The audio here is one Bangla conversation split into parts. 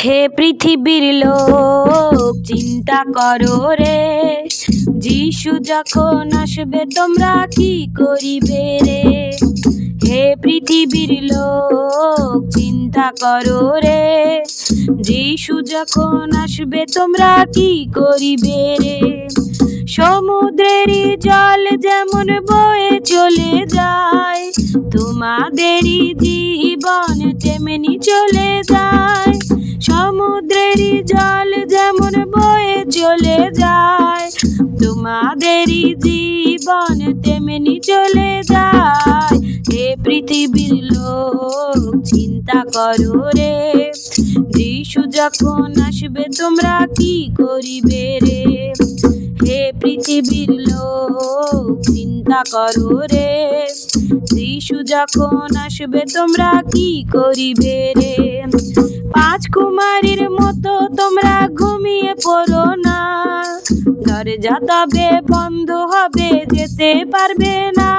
হে পৃথিবীর লোক চিন্তা করো রে, যিশু যখন আসবে তোমরা কি করিবে রে। হে পৃথিবীর লোক চিন্তা করো রে, যিশু যখন আসবে তোমরা কি করিবে রে। সমুদ্রেরই জল যেমন বয়ে চলে যায়, তোমাদেরই জীবন তেমনি চলে যায়। সমুদ্রেরই জল যেমন বয়ে চলে যায়, তোমাদেরই জীবন তেমনি চলে যায়। হে পৃথিবীর লোক চিন্তা করো রে, যিশু যখন আসবে তোমরা কি করিবে রে। হে পৃথিবীর লোক চিন্তা করো রে, যিশু যখন আসবে তোমরা কি করিবে রে। পাঁচ কুমারীর মতো তোমরা ঘুমিয়ে পড়ো না, দরজা তবে বন্ধ হবে যেতে পারবে না।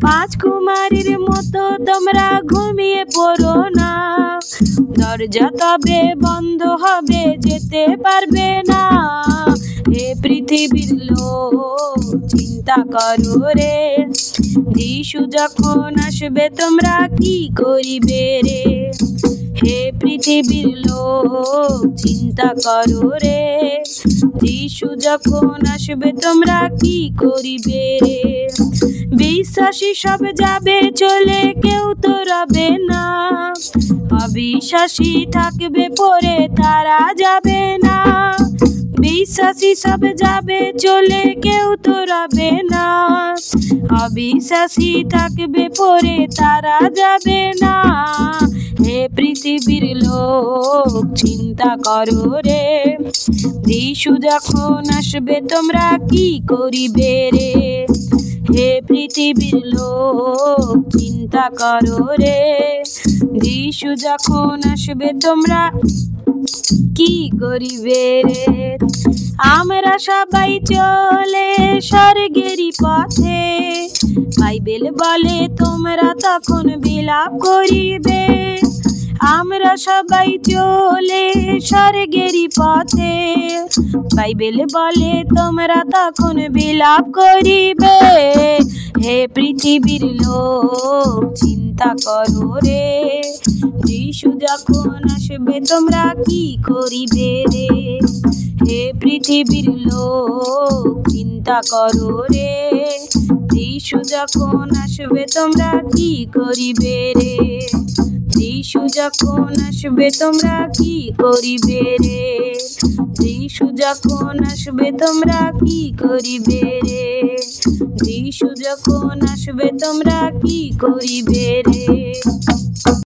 পাঁচ কুমারীর মতো তোমরা ঘুমিয়ে পড়ো না, দরজা তবে বন্ধ হবে যেতে পারবে না। হে পৃথিবীর লোক চিন্তা করো রে, যিশু যখন আসবে তোমরা কি করিবে রে। হে পৃথিবীর লোক চিন্তা করো রে, যিশু যখন আসবে তোমরা কি করিবে রে। বিশ্বাসী সব যাবে চলে, কেউ তো রবে না, অবিশ্বাসী থাকবে পরে তারা যাবে না। বিশ্বাসী সব যাবে চলে, কেউ তো রবে না, অবিশ্বাসী থাকবে পরে তারা যাবে না। হে পৃথিবীর লোক চিন্তা করো রে, যিশু যখন আসবে তোমরা কি করিবে রে। হে পৃথিবীর লোক চিন্তা করো রে, যিশু যখন আসবে তোমরা কি করিবে রে। আমরা সবাই চলে স্বর্গেরই পথে, বাইবেল বলে তোমরা তখন বিলাপ করিবে। আমরা সবাই চলে স্বর্গেরই পথে, বাইবেল বলে তোমরা তখন বিলাপ করিবে। হে পৃথিবীর লোক চিন্তা করো রে, যিশু যখন আসবে তোমরা কি করিবে রে। হে পৃথিবীর লোক চিন্তা করো রে, যিশু যখন আসবে তোমরা কি করিবে রে। যিশু যখন আসবে তোমরা কি করিবে রে। যিশু যখন আসবে তোমরা কি করিবে রে। যিশু যখন আসবে তোমরা কি করিবে রে।